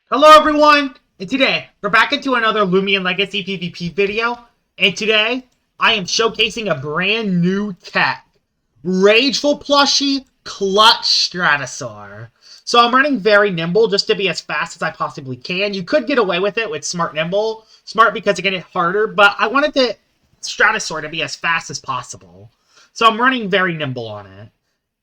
Hello everyone, and today we're back into another Loomian Legacy PvP video, and today I am showcasing a brand new tech, Rageful Plushie Clutch Stratosaur. So I'm running very nimble just to be as fast as I possibly can. You could get away with it with Smart Nimble, Smart because it can hit harder, but I wanted the Stratosaur to be as fast as possible. So I'm running very nimble on it.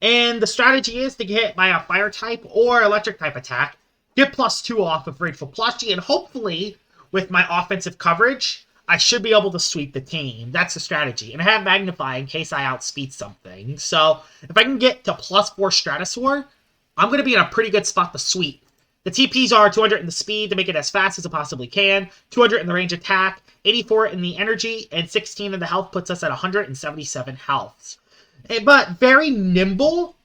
And the strategy is to get by a fire type or electric type attack, get +2 off of Rageful Plushie, and hopefully, with my offensive coverage, I should be able to sweep the team. That's the strategy. And I have Magnify in case I outspeed something. So, if I can get to +4 Stratusoar, I'm going to be in a pretty good spot to sweep. The TPs are 200 in the speed to make it as fast as it possibly can, 200 in the range attack, 84 in the energy, and 16 in the health puts us at 177 health. But very nimble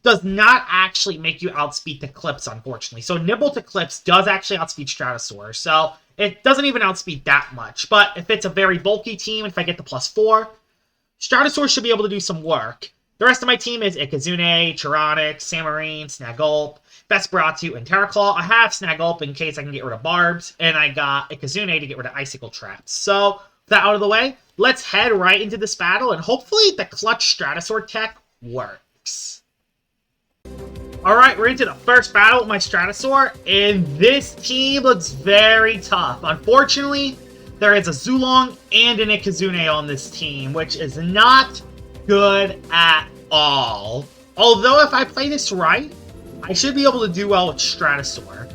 does not actually make you outspeed the Clips, unfortunately. So Nimble to Clips does actually outspeed Stratosaur. So it doesn't even outspeed that much. But if it's a very bulky team, if I get the +4, Stratosaur should be able to do some work. The rest of my team is Ikazune, Tyranix, Samarine, Snagulp, Vesperatu, and Terraclaw. I have Snagulp in case I can get rid of Barbs, and I got Ikazune to get rid of Icicle Traps. So, with that out of the way, let's head right into this battle, and hopefully the Clutch Stratosaur tech works. Alright, we're into the first battle with my Stratosaur, and this team looks very tough. Unfortunately, there is a Zulong and an Ikazune on this team, which is not good at all. Although, if I play this right, I should be able to do well with Stratosaur.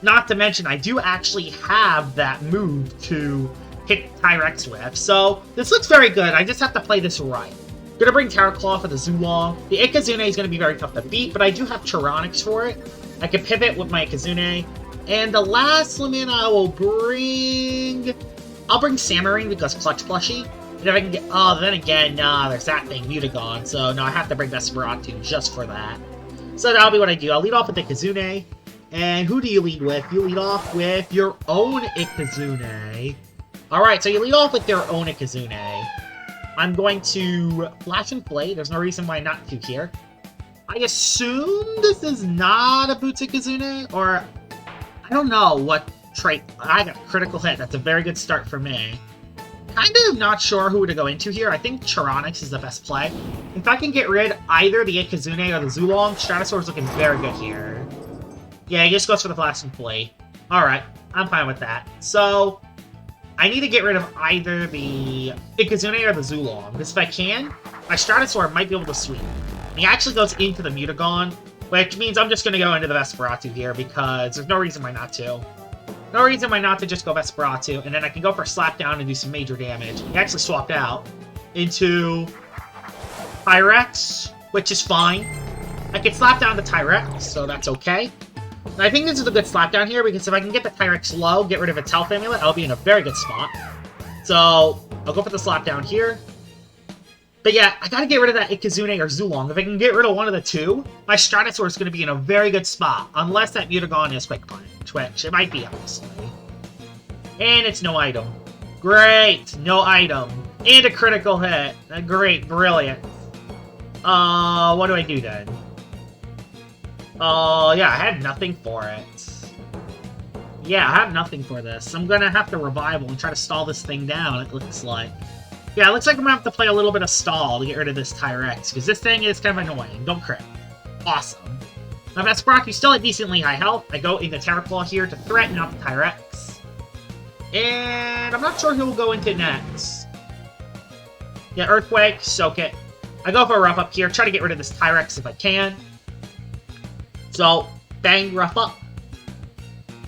Not to mention, I do actually have that move to hit Tyrex with, so this looks very good. I just have to play this right. Gonna bring Terraclaw for the Zulong. The Ikazune is gonna be very tough to beat, but I do have Tyranix for it. I can pivot with my Ikazune. And the last Loomian I will bring... I'll bring Samarine because Clutch Plushie. And if I can get... Oh, then again, nah, there's that thing, Mutagon. So, no, I have to bring Vesperatu just for that. So that'll be what I do. I'll lead off with Ikazune. And who do you lead with? You lead off with your own Ikazune. Alright, so you lead off with your own Ikazune. I'm going to Flash and Flay. There's no reason why not to here. I assume this is not a Boots Ikazune, or I don't know what trait. I got a critical hit. That's a very good start for me. Kind of not sure who to go into here. I think Tyranix is the best play. If I can get rid either the Ikazune or the Zulong, Stratosaur's looking very good here. Yeah, he just goes for the Flash and Flay. Alright, I'm fine with that. So, I need to get rid of either the Ikazune or the Zulong, because if I can, my Stratosaur might be able to sweep. And he actually goes into the Mutagon, which means I'm just going to go into the Vesperatu here, because there's no reason why not to. No reason why not to just go Vesperatu, and then I can go for Slapdown and do some major damage. He actually swapped out into Tyrex, which is fine. I can slap down the Tyrex, so that's okay. And I think this is a good slapdown here, because if I can get the Tyrex low, get rid of its health amulet, I'll be in a very good spot. So, I'll go for the slapdown here. But yeah, I gotta get rid of that Ikazune or Zulong. If I can get rid of one of the two, my Stratosaur is gonna be in a very good spot. Unless that Mutagon is Quick Punch, which it might be, honestly. And it's no item. Great! No item. And a critical hit. Great, brilliant. What do I do then? Yeah, I had nothing for it. Yeah, I have nothing for this. I'm gonna have to revival and try to stall this thing down, it looks like. Yeah, it looks like I'm gonna have to play a little bit of stall to get rid of this Tyrex, because this thing is kind of annoying. Don't crit. Awesome. Now, Vesperatu's still at decently high health. I go into Terraclaw here to threaten out the Tyrex. And I'm not sure who will go into next. Yeah, Earthquake, soak it. I go for a Rough Up here, try to get rid of this Tyrex if I can. So, bang, Rough Up.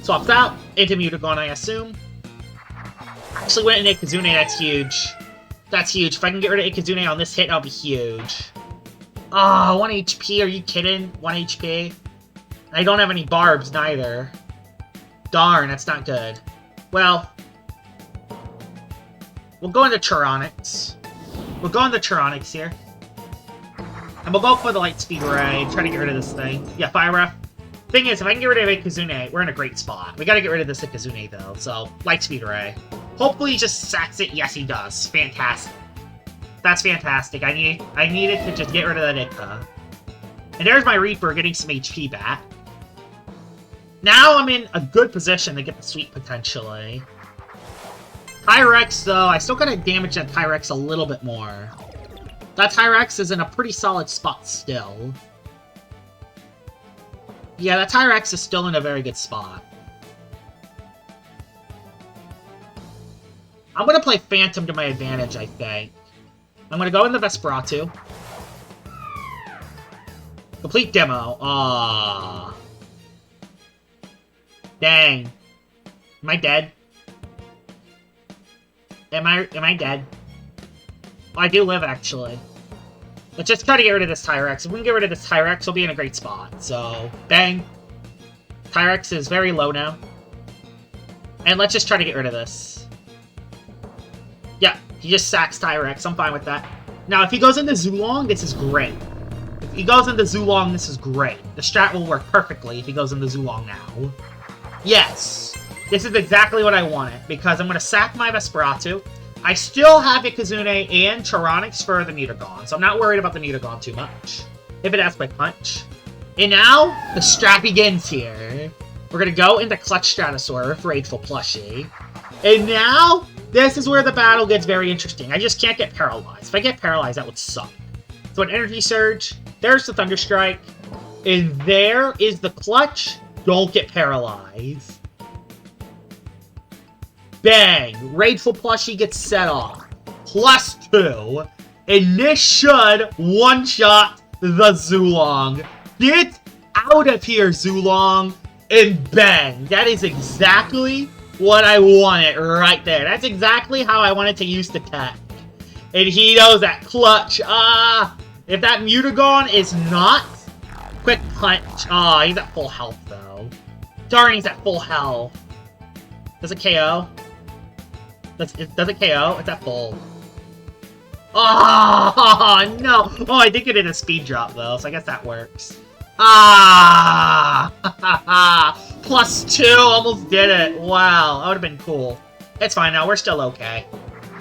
Swaps out, into Mutagon, I assume. Actually went into Ikazune, that's huge. That's huge. If I can get rid of Ikazune on this hit, that'll be huge. Ah, 1 HP, are you kidding? 1 HP? I don't have any Barbs, neither. Darn, that's not good. Well, we'll go into Tyranix. We'll go into Tyranix here. And we'll go for the Lightspeed Ray, try to get rid of this thing. Yeah, Fire Ref. Thing is, if I can get rid of Ikazune, we're in a great spot. We gotta get rid of this Ikazune, though, so Lightspeed Ray. Hopefully he just sacks it. Yes, he does. Fantastic. That's fantastic. I needed to just get rid of that Ikka. And there's my Reaper getting some HP back. Now I'm in a good position to get the sweep, potentially. Tyrex, though, I still gotta damage that Tyrex a little bit more. That Tyrex is in a pretty solid spot still. Yeah, that Tyrex is still in a very good spot. I'm gonna play Phantom to my advantage, I think. I'm gonna go in the Vesperatu. Complete demo. Ah. Dang. Am I dead? Am I dead? Oh, I do live, actually. Let's just try to get rid of this Tyrex. If we can get rid of this Tyrex, we'll be in a great spot. So, bang. Tyrex is very low now. And let's just try to get rid of this. Yeah, he just sacks Tyrex. I'm fine with that. Now, if he goes into Zulong, this is great. If he goes into Zulong, this is great. The strat will work perfectly if he goes into Zulong now. Yes! This is exactly what I wanted, because I'm going to sack my Vesperatu. I still have Ikazune and Charonix for the Mutagon, so I'm not worried about the Mutagon too much. If it has my punch. And now, the strat begins here. We're going to go into Clutch Stratosaur with Rageful Plushie. And now, this is where the battle gets very interesting. I just can't get paralyzed. If I get paralyzed, that would suck. So an Energy Surge, there's the Thunder Strike, and there is the Clutch. Don't get paralyzed. Bang! Rageful Plushie gets set off. +2. And this should one-shot the Zulong. Get out of here, Zulong. And bang! That is exactly what I wanted right there. That's exactly how I wanted to use the tech. And he knows that Clutch. If that Mutagon is not Quick Punch. He's at full health, though. Darn, he's at full health. Does it KO? Does it KO? It's at full. Oh, no. Oh, I did get in a speed drop, though, so I guess that works. +2, almost did it. Wow, that would have been cool. It's fine now, we're still okay.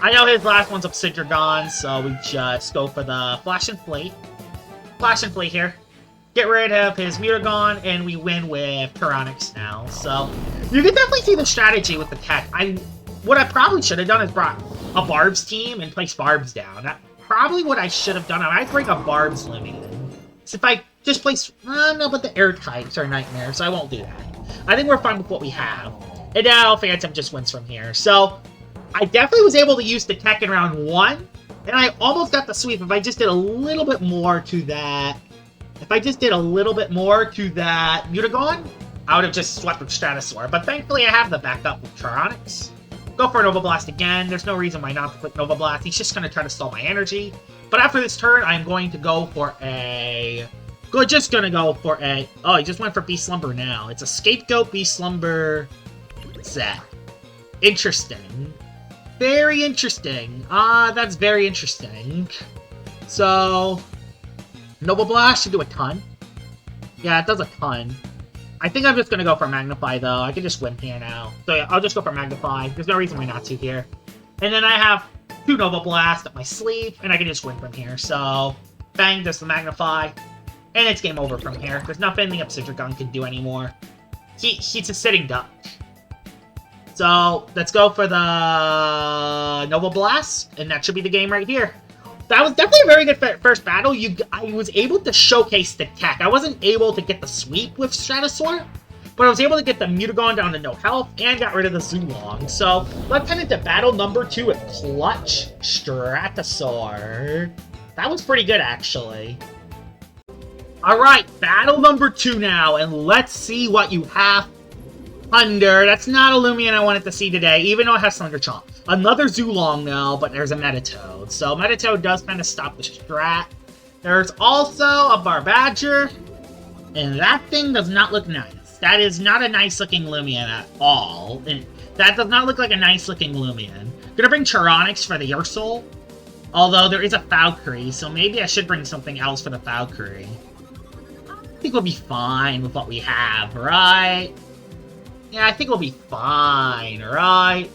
I know his last one's Obsidragon, so we just go for the Flash and Fleet. Flash and Fleet here. Get rid of his Mutagon, and we win with Charonix now. So, you can definitely see the strategy with the tech. What I probably should have done is brought a Barb's team and placed Barb's down. That's probably what I should have done. I'd bring a Barb's Loomian. So if I just place... no, but the air types are nightmares, so I won't do that. I think we're fine with what we have. And now Phantom just wins from here. So, I definitely was able to use the tech in round 1, and I almost got the sweep if I just did a little bit more to that. If I just did a little bit more to that Mutagon, I would have just swept with Stratusoar. But thankfully, I have the backup with Charonix. Go for Nova Blast again. There's no reason why not to click Nova Blast. He's just going to try to stall my energy. But after this turn, I'm going to go for a... just going to go for a... Oh, he just went for Beast Slumber now. It's a Scapegoat Beast Slumber set. Interesting. Very interesting. That's very interesting. So... Nova Blast should do a ton. Yeah, it does a ton. I think I'm just going to go for Magnify, though. I can just win here now. So yeah, I'll just go for Magnify. There's no reason why not to here. And then I have 2 Nova Blast up my sleeve, and I can just win from here. So, bang, does the Magnify. And it's game over from here. There's nothing the Obsidragon can do anymore. He's a sitting duck. So, let's go for the Nova Blast, and that should be the game right here. That was definitely a very good first battle. I was able to showcase the tech. I wasn't able to get the sweep with Stratosaur, but I was able to get the Mutagon down to no health and got rid of the Zulong. So, let's head into battle number 2 with Clutch Stratosaur. That was pretty good, actually. Alright, battle number 2 now, and let's see what you have. Thunder. That's not a Loomian I wanted to see today, even though it has Thunder Chomp. Another Zulong now, but there's a Metatoad. So Metatoad does kind of stop the strat. There's also a Barbadger, and that thing does not look nice. That is not a nice-looking Loomian at all. And that does not look like a nice-looking Loomian. Gonna bring Charonix for the Ursol, although there is a Valkyrie, so maybe I should bring something else for the Valkyrie. I think we'll be fine with what we have, right? Yeah, I think we'll be fine, right?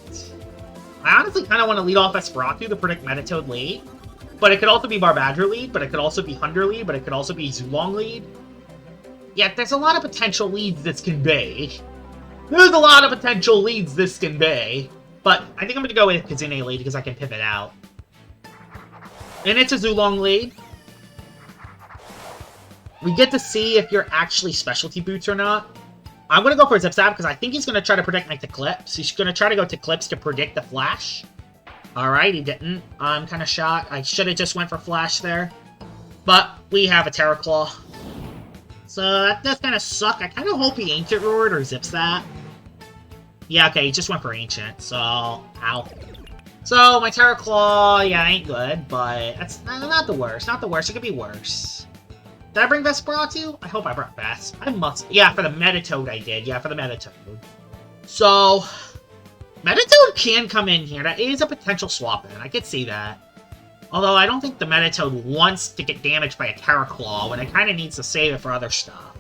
I honestly kind of want to lead off Vesperatu to predict Metatoad lead. But it could also be Barbadger lead, but it could also be Hunder lead, but it could also be Zulong lead. Yeah, there's a lot of potential leads this can be. There's a lot of potential leads this can be. But I think I'm going to go with Kizune lead because I can pivot out. And it's a Zulong lead. We get to see if you're actually specialty boots or not. I'm going to go for Zip Zap because I think he's going to try to predict my Eclipse. He's going to try to go to Eclipse to predict the Flash. Alright, he didn't. I'm kind of shocked. I should have just went for Flash there. But we have a Terra Claw. So that does kind of suck. I kind of hope he Ancient Roared or Zips that. Yeah, okay, he just went for Ancient, so... Ow. So, my Terra Claw, yeah, ain't good, but that's not the worst. Not the worst. It could be worse. Did I bring Vesperatu? I hope I brought Vesp. I must. Yeah, for the Metatoad I did. Yeah, for the Metatoad. So, Metatoad can come in here. That is a potential swap in. I could see that. Although, I don't think the Metatoad wants to get damaged by a Terra Claw when it kind of needs to save it for other stuff.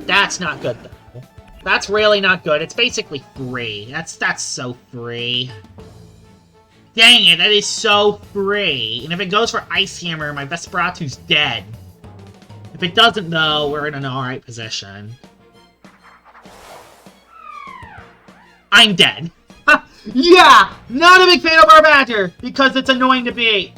That's not good, though. That's really not good. It's basically free. That's so free. Dang it, that is so free. And if it goes for Ice Hammer, my Vesperatu's dead. If it doesn't, though, we're in an alright position. I'm dead. Yeah! Not a big fan of our Badger, because it's annoying to beat.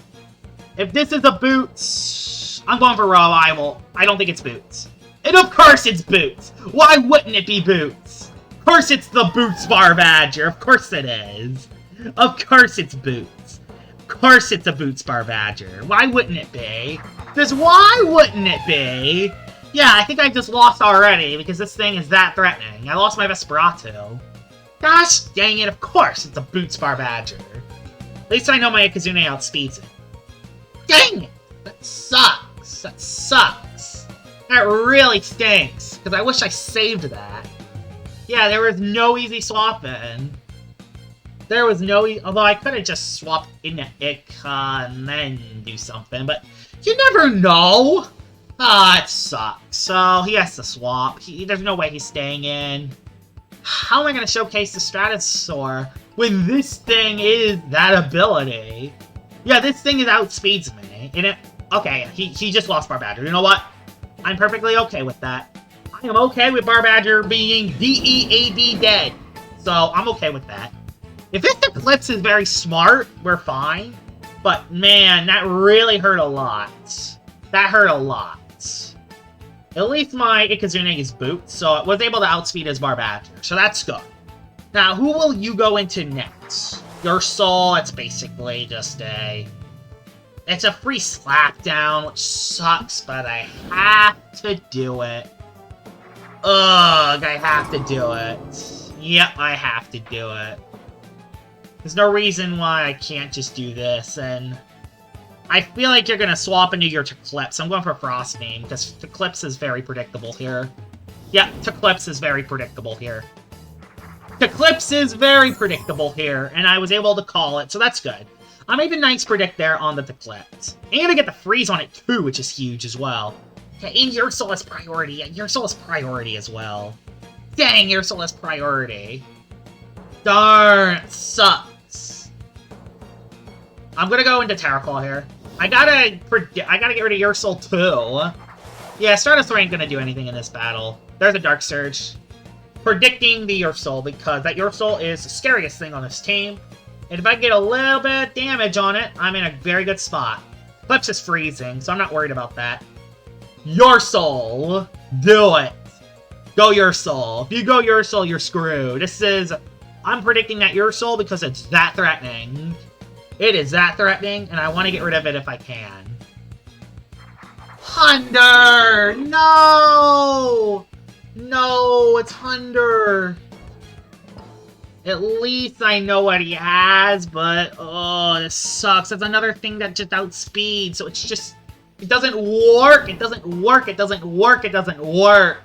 If this is a Boots, I'm going for Revival. I don't think it's Boots. And of course it's Boots! Why wouldn't it be Boots? Of course it's the Boots Bar Badger. Of course it is. Of course it's Boots. Of course it's a Boots Bar Badger. Why wouldn't it be? Just why wouldn't it be? Yeah, I think I just lost already because this thing is that threatening. I lost my Vesperatu. Gosh dang it, of course it's a Boots Bar Badger. At least I know my Ikazune outspeeds it. Dang it! That sucks. That sucks. That really stinks, because I wish I saved that. Yeah, there was no easy swap in. There was no although I could have just swapped into Ika and then do something, but you never know! Ah, it sucks. So, he has to swap. There's no way he's staying in. How am I going to showcase the Stratusoar when this thing is that ability? Yeah, this thing is outspeeds me. And it, okay, he just lost Bar Badger. You know what? I'm perfectly okay with that. I am okay with Bar Badger being DEAD dead. So, I'm okay with that. If this Eclipse is very smart, we're fine. But, man, that really hurt a lot. That hurt a lot. At least my Ikazune is Boots, so it was able to outspeed his Bar Badger. So that's good. Now, who will you go into next? Ursol, it's basically just a... It's a free slapdown, which sucks, but I have to do it. Ugh, I have to do it. Yep, I have to do it. There's no reason why I can't just do this, and... I feel like you're gonna swap into your Eclipse. I'm going for Frostbeam, because Eclipse is very predictable here. Yeah, Eclipse is very predictable here. Eclipse is very predictable here, and I was able to call it, so that's good. I made a nice predict there on the Eclipse. And I get the freeze on it too, which is huge as well. Okay, and Ursol is priority. Yeah, Ursol is priority as well. Dang, Ursol is priority. Darn, it sucks. I'm gonna go into Terra Claw here. I gotta get rid of Ursol too. Yeah, Stratosaur ain't gonna do anything in this battle. There's a Dark Surge. Predicting the Ursol, because that Ursol is the scariest thing on this team. And if I get a little bit of damage on it, I'm in a very good spot. Eclipse is freezing, so I'm not worried about that. Ursol! Do it! Go Ursol. If you go Ursol, you're screwed. I'm predicting that Ursol because it's that threatening. It is that threatening, and I want to get rid of it if I can. Hunder! No! No, it's Hunder. At least I know what he has, but oh, this sucks. That's another thing that just outspeeds, so it's just... It doesn't work! It doesn't work! It doesn't work! It doesn't work!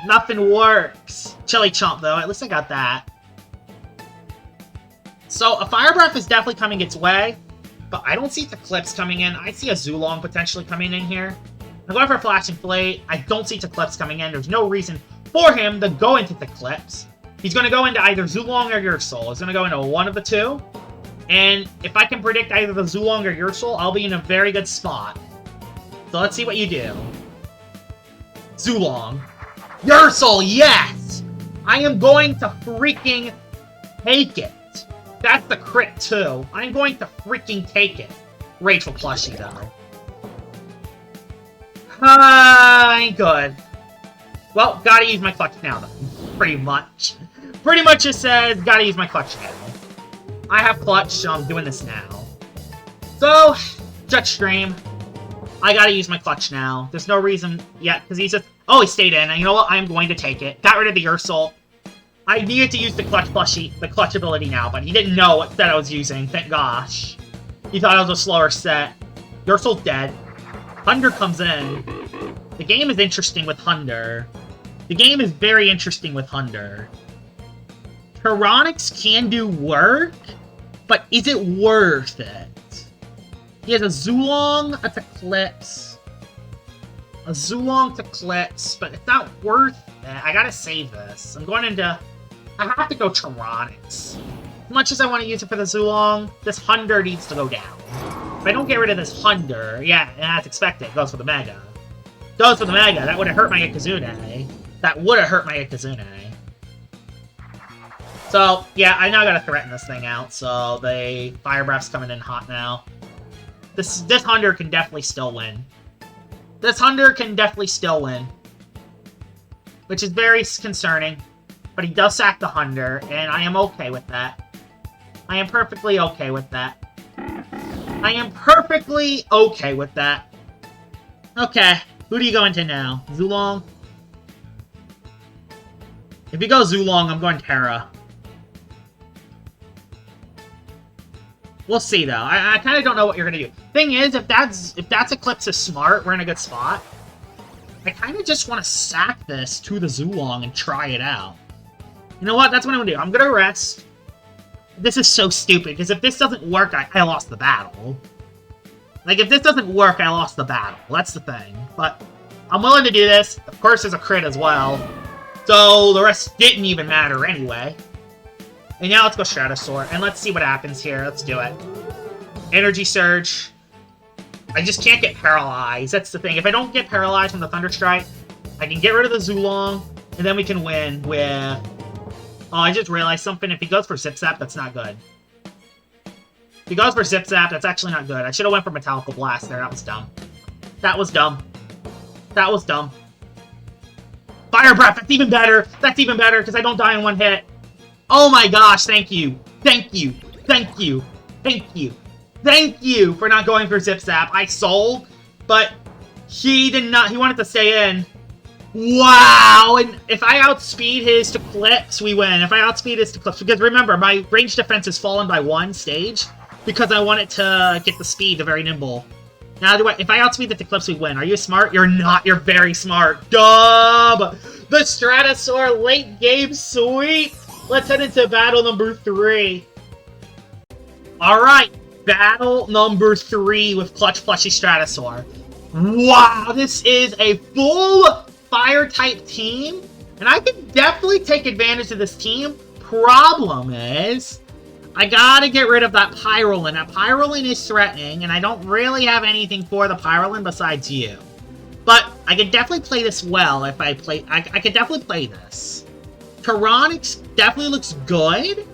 Nothing works! Chili Chomp, though. At least I got that. So, a Fire Breath is definitely coming its way, but I don't see Eclipse coming in. I see a Zulong potentially coming in here. I'm going for a Flash Inflate. I don't see Eclipse coming in. There's no reason for him to go into Eclipse. He's going to go into either Zulong or Ursol. He's going to go into one of the two. And if I can predict either the Zulong or Ursol, I'll be in a very good spot. So let's see what you do. Zulong. Ursol, yes! I am going to freaking take it. That's the crit, too. I'm going to freaking take it. Rageful Plushie, though. Ain't good. Well, gotta use my clutch now, though. Pretty much. Pretty much it says, gotta use my clutch now. I have clutch, so I'm doing this now. So, Judge Stream. I gotta use my clutch now. There's no reason yet, because he's just... Oh, he stayed in, and you know what? I'm going to take it. Got rid of the Ursol. I needed to use the clutch plushie, the clutch ability now, but he didn't know what set I was using, thank gosh. He thought it was a slower set. Ursol's dead. Hunder comes in. The game is interesting with Hunder. The game is very interesting with Hunder. Tyranix can do work, but is it worth it? He has a Zulong, a Eclipse. A Zulong to Eclipse, but it's not worth it. I gotta save this. I'm going into... I have to go Tyranix. As much as I want to use it for the Zulong, this Hunder needs to go down. If I don't get rid of this Hunder, yeah, as expected, it goes for the Mega. Goes for the Mega. That would have hurt my Ikazune. That would have hurt my Ikazune. So, yeah, I now gotta threaten this thing out, so the Fire Breath's coming in hot now. This Hunder can definitely still win. This Hunder can definitely still win. Which is very concerning. But he does sack the Hunder, and I am okay with that. I am perfectly okay with that. I am perfectly okay with that. Okay, who do you go into now? Zulong? If you go Zulong, I'm going Terra. We'll see, though. I kind of don't know what you're going to do. Thing is, if that's Eclipse is smart, we're in a good spot. I kind of just want to sack this to the Zulong and try it out. You know what? That's what I'm going to do. I'm going to rest. This is so stupid, because if this doesn't work, I lost the battle. Like, if this doesn't work, I lost the battle. That's the thing. But I'm willing to do this. Of course, there's a crit as well. So the rest didn't even matter anyway. And now let's go Stratosaur, and let's see what happens here. Let's do it. Energy Surge. I just can't get paralyzed. That's the thing. If I don't get paralyzed from the Thunder Strike, I can get rid of the Zulong, and then we can win with... Oh, I just realized something. If he goes for Zip Zap, that's not good. If he goes for Zip Zap, that's actually not good. I should have went for Metallical Blast there. That was dumb. That was dumb. That was dumb. Fire Breath! That's even better! That's even better, because I don't die in one hit. Oh my gosh, thank you. Thank you. Thank you. Thank you. Thank you for not going for Zip Zap. I sold, but he did not. He wanted to stay in. Wow! And if I outspeed his to Clips, we win. If I outspeed his to Clips, because remember, my range defense has fallen by 1 stage because I wanted to get the speed to very nimble. Now, if I outspeed the Clips, we win. Are you smart? You're not. You're very smart. Dub! The Stratusoar late game sweep! Let's head into battle number 3. Alright, battle number 3 with Clutch Plushie Stratusoar. Wow, this is a full Fire-type team, and I can definitely take advantage of this team. Problem is, I gotta get rid of that Pyrolin. That Pyrolin is threatening, and I don't really have anything for the Pyrolin besides you. But I could definitely play this well if I play... I could definitely play this. Tyranix definitely looks good,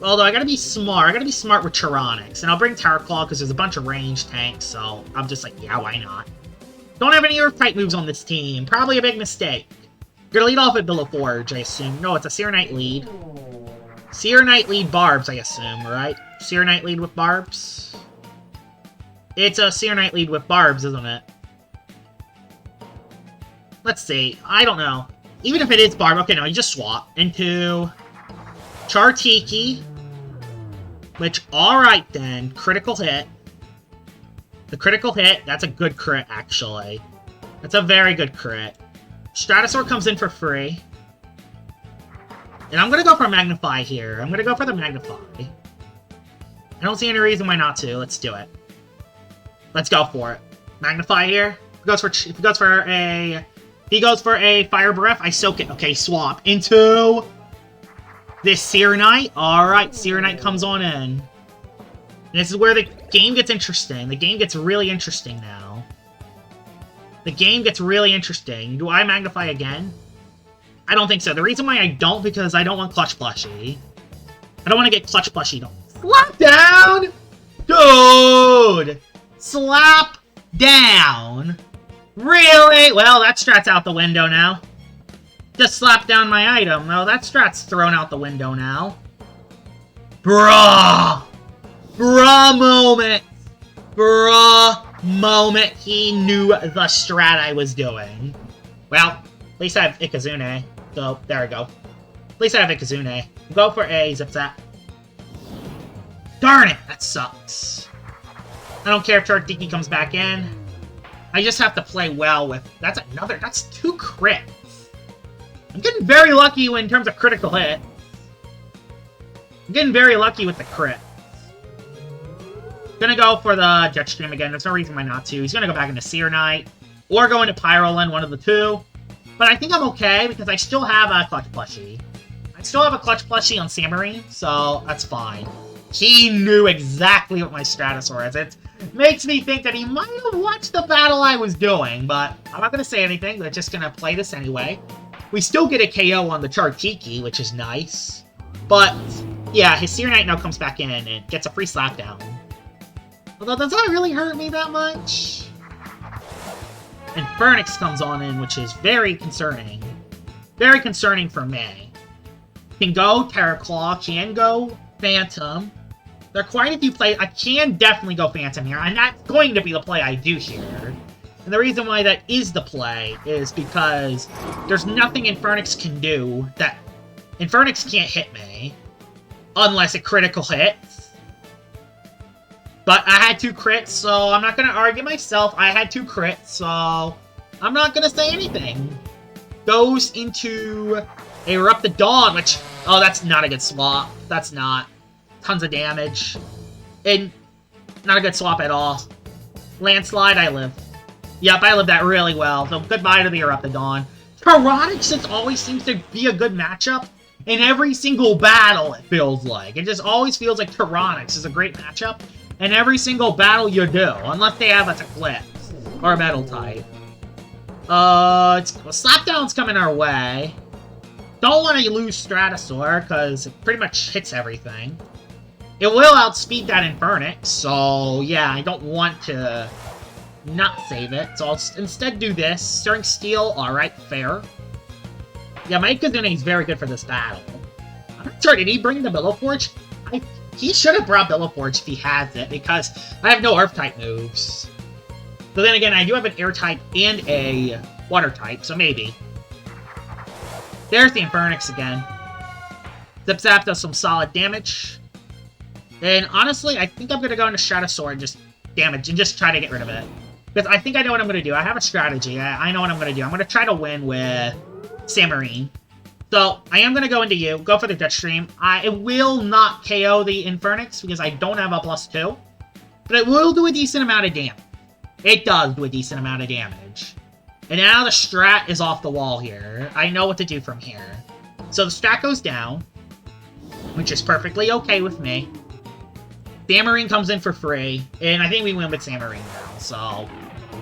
although I gotta be smart. I gotta be smart with Tyranix, and I'll bring Terraclaw because there's a bunch of ranged tanks, so I'm just like, yeah, why not? Don't have any Earth-type moves on this team. Probably a big mistake. Gonna lead off at Billow Forge, I assume. No, it's a Seer Knight lead. Seer Knight lead Barbs, I assume, right? Seer Knight lead with Barbs? It's a Seer Knight lead with Barbs, isn't it? Let's see. I don't know. Even if it is Barb, okay, no, you just swap into Chartiki, which, alright then, critical hit. The critical hit, that's a good crit, actually. That's a very good crit. Stratosaur comes in for free. And I'm going to go for Magnify here. I'm going to go for the Magnify. I don't see any reason why not to. Let's do it. Let's go for it. Magnify here. If he goes for a Fire Breath, I soak it. Okay, swap into this Seer Knight. Alright, Seer Knight comes on in. And this is where the game gets interesting. The game gets really interesting now. the game gets really interesting. Do I magnify again? I don't think so. The reason why I don't, because I don't want Clutch Plushie. I don't want to get Clutch Plushie. Don't slap down! Dude! Slap down? Really? Well, that strat's out the window now. Just slap down my item. Well, that strat's thrown out the window now. Bruh! Bruh moment! Bruh moment. He knew the strat I was doing. Well, at least I have Ikazune. So, there we go. At least I have Ikazune. Go for a Zip Zap. Darn it! That sucks. I don't care if Chartiki comes back in. I just have to play well with... That's 2 crits. I'm getting very lucky in terms of critical hit. I'm getting very lucky with the crit. Gonna go for the Jetstream again. There's no reason why not to. He's gonna go back into Seer Knight. Or go into Pyroland, one of the two. But I think I'm okay, because I still have a Clutch Plushie. I still have a Clutch Plushie on Samarine, so that's fine. He knew exactly what my Stratosaur is. It makes me think that he might have watched the battle I was doing, but I'm not gonna say anything. We're just gonna play this anyway. We still get a KO on the Chartiki, which is nice. But, yeah, his Seer Knight now comes back in and gets a free slapdown. Although, does that really hurt me that much? And Fernix comes on in, which is very concerning. Very concerning for me. Can go Terra Claw, can go Phantom. There are quite a few plays. I can definitely go Phantom here, and that's going to be the play I do here. And the reason why that is the play is because there's nothing Infernix can do that... Infernix can't hit me. Unless it critical hits. But I had 2 crits, so I'm not going to argue myself. I had 2 crits, so I'm not going to say anything. Goes into a Erupt the Dawn, which... Oh, that's not a good swap. That's not. Tons of damage. And not a good swap at all. Landslide, I live. Yep, I lived that really well. So goodbye to the Erupt the Dawn. Tyrannosaurus just always seems to be a good matchup. In every single battle, it feels like. It just always feels like Tyrannosaurus is a great matchup. In every single battle you do. Unless they have a Eclipse. Or a Metal type. Slapdown's coming our way. Don't want to lose Stratusoar, because it pretty much hits everything. It will outspeed that Infernix, so yeah, I don't want to not save it. So I'll instead do this. Stirring Steel, alright, fair. Yeah, my Ikazune is very good for this battle. I'm not sure, did he bring the Billoforge? He should have brought Billoforge if he has it, because I have no Earth-type moves. But then again, I do have an Air-type and a Water-type, so maybe. There's the Infernix again. Zip Zap does some solid damage. And honestly, I think I'm going to go into Stratosaur and just damage and just try to get rid of it. Because I think I know what I'm going to do. I have a strategy. I know what I'm going to do. I'm going to try to win with Samarine. So, I am going to go into you. Go for the Jetstream. It will not KO the Infernix because I don't have a +2. But it will do a decent amount of damage. It does do a decent amount of damage. And now the strat is off the wall here. I know what to do from here. So the strat goes down, which is perfectly okay with me. Samarine comes in for free, and I think we win with Samarine now, so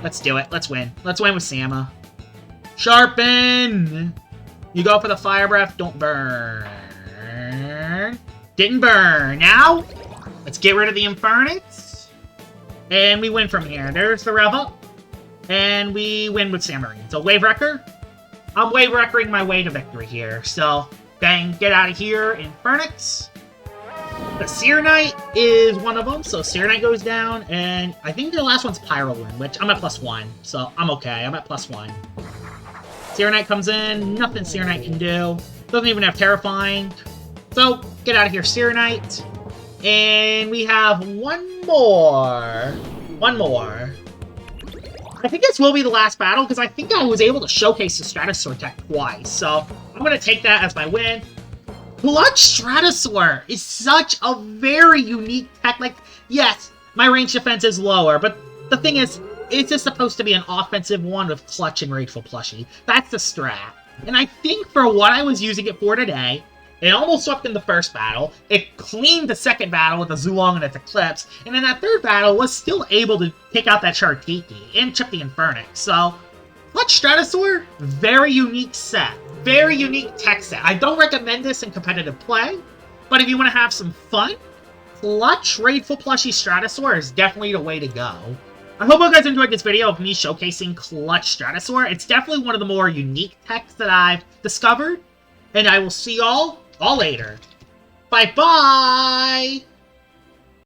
let's do it. Let's win. Let's win with Sama. Sharpen! You go for the Fire Breath, don't burn. Didn't burn. Now, let's get rid of the Infernix, and we win from here. There's the rev up. And we win with Samarine. So, Wave Wrecker. I'm Wave Wreckering my way to victory here. So, bang, get out of here, Infernix. The Seer Knight is one of them. So, Seer Knight goes down. And I think the last one's Pyroland, which I'm at +1. So, I'm okay. I'm at +1. Seer Knight comes in. Nothing Seer Knight can do. Doesn't even have Terrifying. So, get out of here, Seer Knight. And we have one more. One more. I think this will be the last battle, because I think I was able to showcase the Stratosaur tech twice. So, I'm going to take that as my win. Clutch Stratosaur is such a very unique tech. Like, yes, my range defense is lower, but the thing is, it's just supposed to be an offensive one with Clutch and Rageful Plushie. That's the strat. And I think for what I was using it for today, it almost swept in the first battle, it cleaned the second battle with a Zulong and its Eclipse, and in that third battle was still able to take out that Chartiki and chip the Infernix. So, Clutch Stratosaur, very unique set. Very unique tech set. I don't recommend this in competitive play, but if you want to have some fun, Clutch Rageful Plushie Stratosaur is definitely the way to go. I hope you guys enjoyed this video of me showcasing Clutch Stratosaur. It's definitely one of the more unique techs that I've discovered, and I will see y'all all later. Bye-bye!